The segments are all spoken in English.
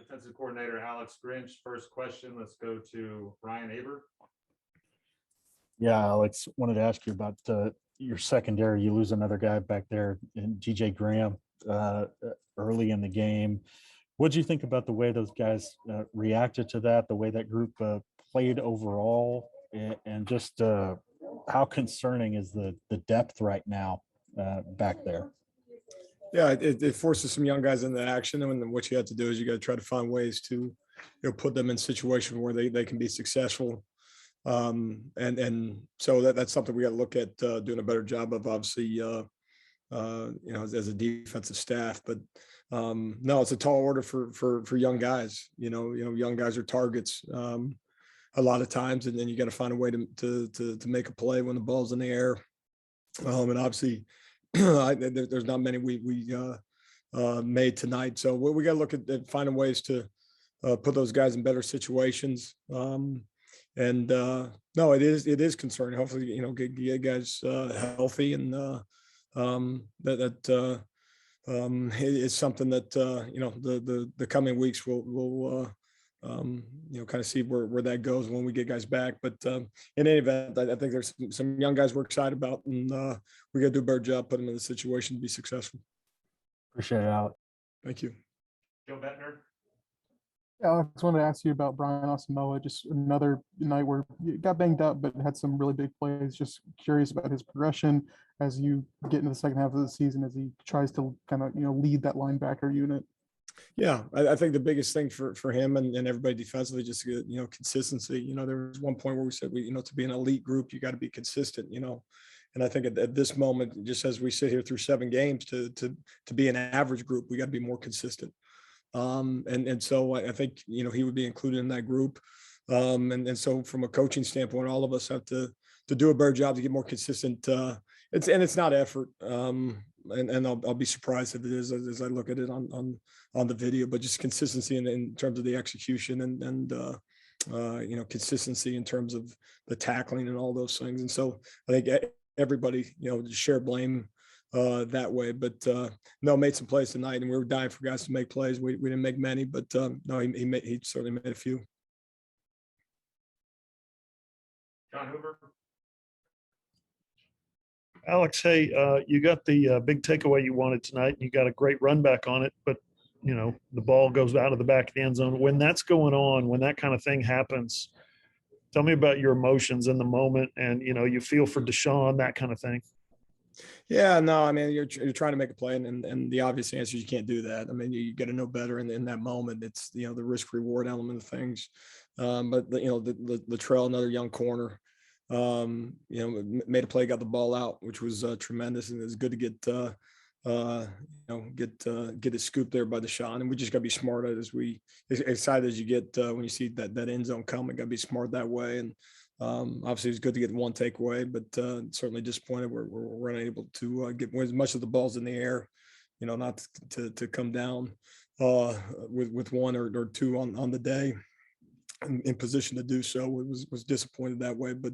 defensive coordinator Alex Grinch. First question, let's go to Ryan Aber. Yeah, Alex, wanted to ask you about your secondary. You lose another guy back there in DJ Graham early in the game. What did you think about the way those guys reacted to that, the way that group played overall, and just how concerning is the depth right now back there? Yeah, it forces some young guys into action, and what you have to do is you got to try to find ways to, put them in situations where they can be successful. And so that's something we got to look at doing a better job of, obviously, as a defensive staff. But no, it's a tall order for young guys. Young guys are targets a lot of times, and then you got to find a way to make a play when the ball's in the air. And obviously, there's not many we made tonight. So we got to look at finding ways to put those guys in better situations. And no, it is concerning. Hopefully, get guys healthy, and that is something that the coming weeks will kind of see where that goes when we get guys back. But in any event, I think there's some young guys we're excited about, and we got to do a better job putting them in the situation to be successful. Appreciate it, Alex. Thank you. Joe Bettner. Alex, I wanted to ask you about Brian Osmela. Just another night where you got banged up, but had some really big plays. Just curious about his progression as you get into the second half of the season, as he tries to kind of lead that linebacker unit. Yeah, I think the biggest thing for him and everybody defensively, just consistency. There was one point where we said to be an elite group, you got to be consistent. And I think at this moment, just as we sit here through 7 games, to be an average group, we got to be more consistent. And so I think he would be included in that group. And so from a coaching standpoint, all of us have to do a better job to get more consistent. It's not effort. And I'll be surprised if it is as I look at it on the video, but just consistency in terms of the execution and consistency in terms of the tackling and all those things. And so I think everybody, share blame that way. But no, made some plays tonight, and we were dying for guys to make plays. We didn't make many, but no, he certainly made a few. John Hoover. Alex, hey, you got the big takeaway you wanted tonight, and you got a great run back on it, but the ball goes out of the back of the end zone. When that's going on, when that kind of thing happens, tell me about your emotions in the moment, and you feel for Deshaun, that kind of thing. Yeah, no, I mean, you're trying to make a play, and the obvious answer is you can't do that. I mean, you got to know better in that moment. It's the risk reward element of things. But Latrell, another young corner, made a play, got the ball out, which was tremendous, and it was good to get it scooped there by Deshaun. And we just got to be smart as excited as you get when you see that end zone coming. Got to be smart that way. And obviously it's good to get one takeaway, but certainly disappointed we're unable to get as much of the balls in the air, not to come down with one or two on the day in position to do so. It was disappointed that way, but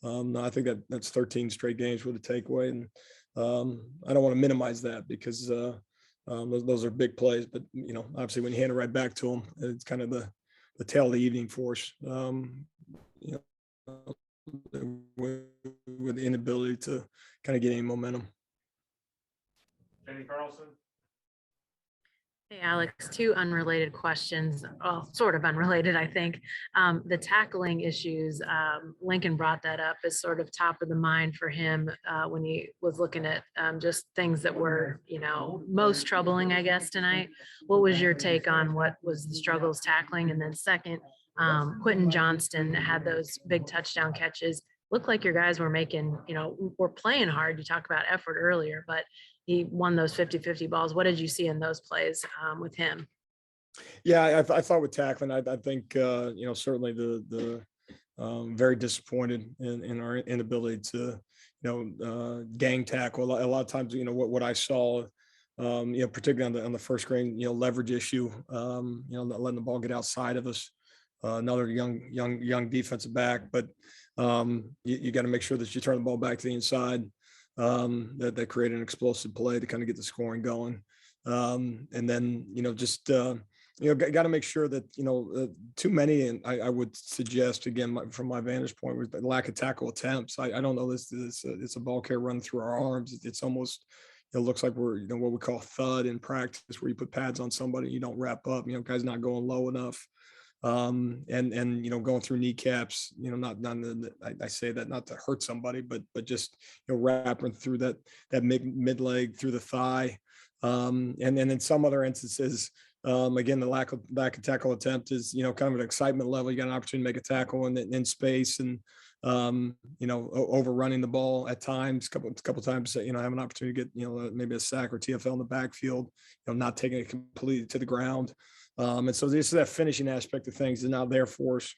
no, I think that's 13 straight games with a takeaway, and I don't want to minimize that because those are big plays, but obviously when you hand it right back to them, it's kind of the tail of the evening for us. With the inability to kind of get any momentum. Jenny Carlson. Hey, Alex, 2 unrelated questions. Well, sort of unrelated, I think. The tackling issues, Lincoln brought that up as sort of top of the mind for him when he was looking at just things that were, most troubling, I guess, tonight. What was your take on what was the struggles tackling? And then second, Quentin Johnston had those big touchdown catches. Looked like your guys were making, were playing hard. You talked about effort earlier, but he won those 50-50 balls. What did you see in those plays with him? Yeah, I thought with tackling, I think, certainly the very disappointed in our inability to, gang tackle. A lot of times, what I saw, particularly on the first screen, leverage issue, not letting the ball get outside of us. Another young defensive back, but you got to make sure that you turn the ball back to the inside. That create an explosive play to kind of get the scoring going. And then, got to make sure that, too many, and I would suggest, again, from my vantage point, was the lack of tackle attempts. I don't know, it's a ball carrier run through our arms. It's almost, it looks like we're, what we call thud in practice, where you put pads on somebody, you don't wrap up, guys not going low enough. And going through kneecaps, I say that not to hurt somebody, but just, wrapping through that mid leg through the thigh. And then in some other instances, again, the lack of tackle attempt is, kind of an excitement level. You got an opportunity to make a tackle in space, and overrunning the ball at times, couple times, have an opportunity to get, maybe a sack or TFL in the backfield, not taking it completely to the ground. And so this is that finishing aspect of things is not there for us.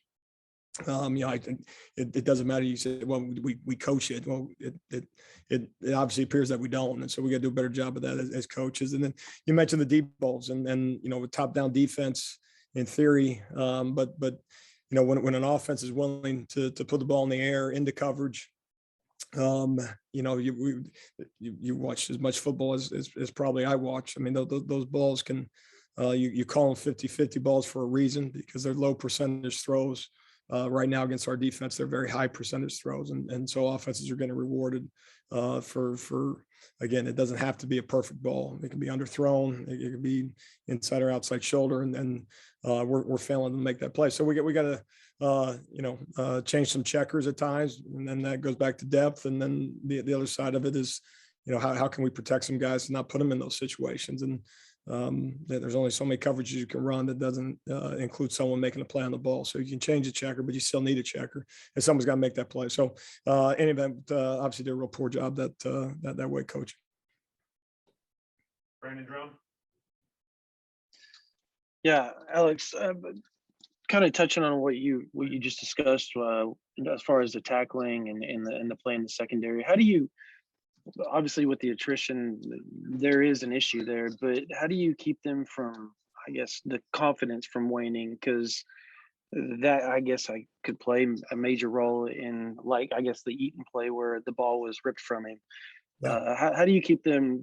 I think it doesn't matter. You said, well, we coach it. Well, it obviously appears that we don't. And so we got to do a better job of that as coaches. And then you mentioned the deep balls and with top down defense in theory. But when an offense is willing to put the ball in the air into coverage, you watch as much football as probably I watch. I mean, those balls can, you call them 50-50 balls for a reason, because they're low percentage throws. Right now against our defense, they're very high percentage throws. And so offenses are getting rewarded for, again, it doesn't have to be a perfect ball. It can be underthrown. It can be inside or outside shoulder. And we're failing to make that play. So we got to, change some checkers at times. And then that goes back to depth. And then the other side of it is, how can we protect some guys and not put them in those situations? And there's only so many coverages you can run that doesn't include someone making a play on the ball. So you can change a checker, but you still need a checker, and someone's got to make that play. So any event, obviously did a real poor job that way coaching. Brandon Drum. Yeah, Alex, kind of touching on what you just discussed as far as the tackling and the play in the secondary. How do you, obviously with the attrition, there is an issue there, but how do you keep them from, I guess, the confidence from waning? Because that, I guess, I could play a major role in, like, I guess, the Eaton play where the ball was ripped from him. Yeah. How do you keep them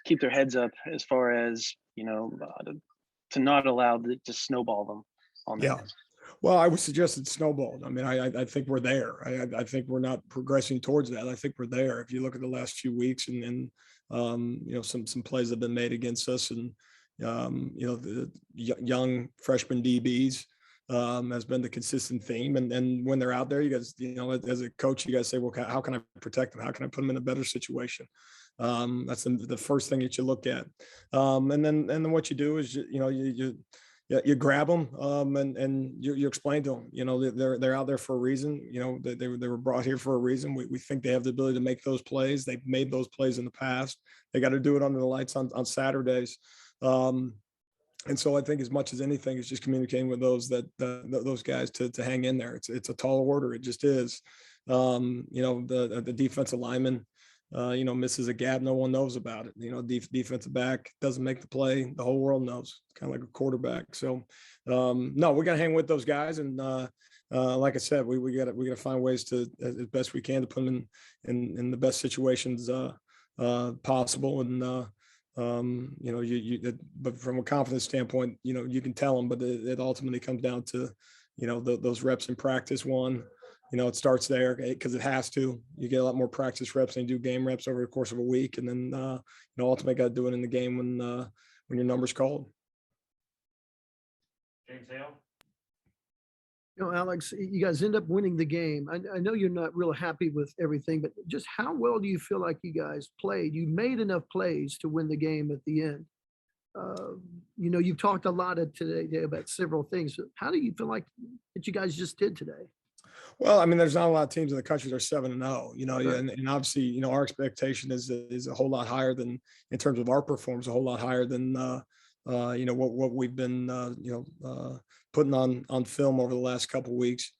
keep their heads up as far as, to not allow to snowball them on that? Yeah. Well, I would suggest it's snowballed. I mean, I think we're there. I think we're not progressing towards that. I think we're there. If you look at the last few weeks and some plays have been made against us, and, the young freshman DBs has been the consistent theme. And when they're out there, you guys, as a coach, you guys say, well, how can I protect them? How can I put them in a better situation? That's the first thing that you look at. And then what you do is, you grab them and you explain to them, they're out there for a reason. They were brought here for a reason. We think they have the ability to make those plays. They've made those plays in the past. They got to do it under the lights on Saturdays. And so I think as much as anything is just communicating with those guys to hang in there. It's a tall order. It just is. The defensive lineman, misses a gap, no one knows about it. Defensive back doesn't make the play, the whole world knows. It's kind of like a quarterback. So no, we got to hang with those guys, and like I said, we got to find ways to, as best we can, to put them in the best situations possible. And but from a confidence standpoint, you can tell them, but it ultimately comes down to those reps in practice. It starts there because it has to. You get a lot more practice reps than you do game reps over the course of a week. And then, ultimately got to do it in the game when your number's called. James Hale. Alex, you guys end up winning the game. I know you're not real happy with everything, but just how well do you feel like you guys played? You made enough plays to win the game at the end. You've talked a lot today about several things. How do you feel like that you guys just did today? Well, I mean, there's not a lot of teams in the country that are 7-0, and obviously, our expectation is a whole lot higher than, in terms of our performance, a whole lot higher than, what we've been, putting on film over the last couple of weeks.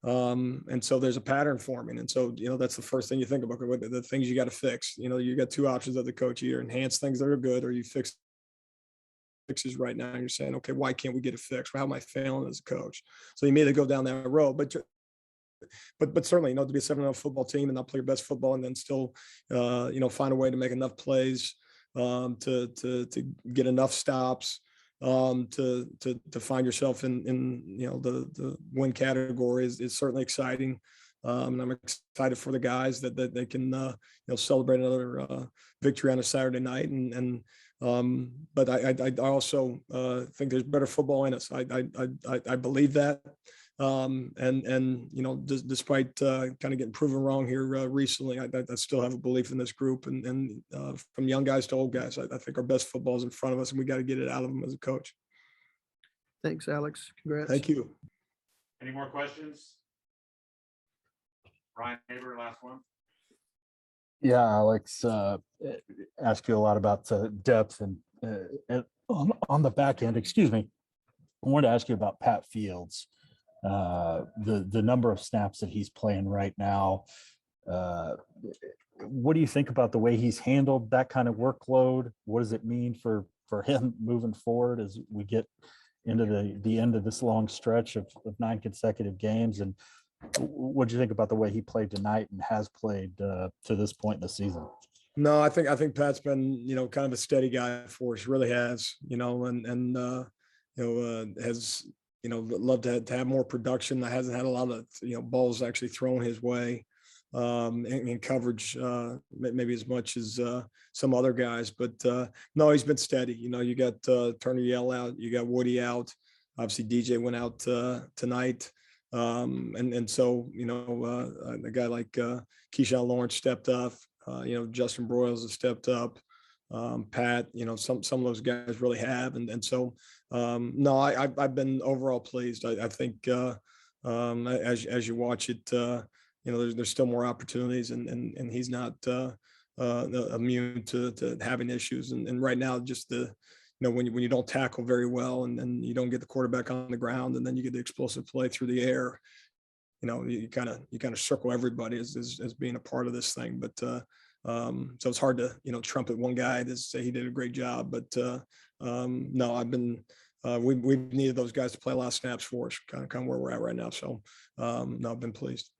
And so there's a pattern forming. And so, that's the first thing you think about, the things you got to fix. You got two options as the coach: either enhance things that are good, or you fixes right now. And you're saying, okay, why can't we get it fixed? How am I failing as a coach? So you may go down that road, but certainly, to be a 7-0 football team and not play your best football, and then still, find a way to make enough plays to get enough stops, to find yourself in the win category is certainly exciting. And I'm excited for the guys that they can celebrate another victory on a Saturday night. But I also think there's better football in us. I believe that. Despite kind of getting proven wrong here recently, I still have a belief in this group, and from young guys to old guys, I think our best football is in front of us, and we got to get it out of them as a coach. Thanks, Alex. Congrats. Thank you. Any more questions? Ryan Haber, last one. Yeah, Alex, asked you a lot about depth and on the back end. Excuse me. I wanted to ask you about Pat Fields. The number of snaps that he's playing right now. What do you think about the way he's handled that kind of workload? What does it mean for him moving forward as we get into the end of this long stretch of 9 consecutive games? And what do you think about the way he played tonight and has played to this point in the season? No, I think Pat's been kind of a steady guy for us. Really has, has loved to have more production. That hasn't had a lot of balls actually thrown his way in coverage, maybe as much as some other guys. But no, he's been steady. You got Turner Yell out, you got Woody out. Obviously, DJ went out tonight. So a guy like Keyshawn Lawrence stepped up. Justin Broyles has stepped up. Pat, some of those guys really have, so no, I've been overall pleased. I think as you watch it, there's still more opportunities, and he's not immune to having issues. And right now, just when you don't tackle very well, and you don't get the quarterback on the ground, and then you get the explosive play through the air, you kind of circle everybody as being a part of this thing. But so it's hard to trumpet one guy to say he did a great job. But no, we've needed those guys to play a lot of snaps for us, kind of where we're at right now. So no, I've been pleased.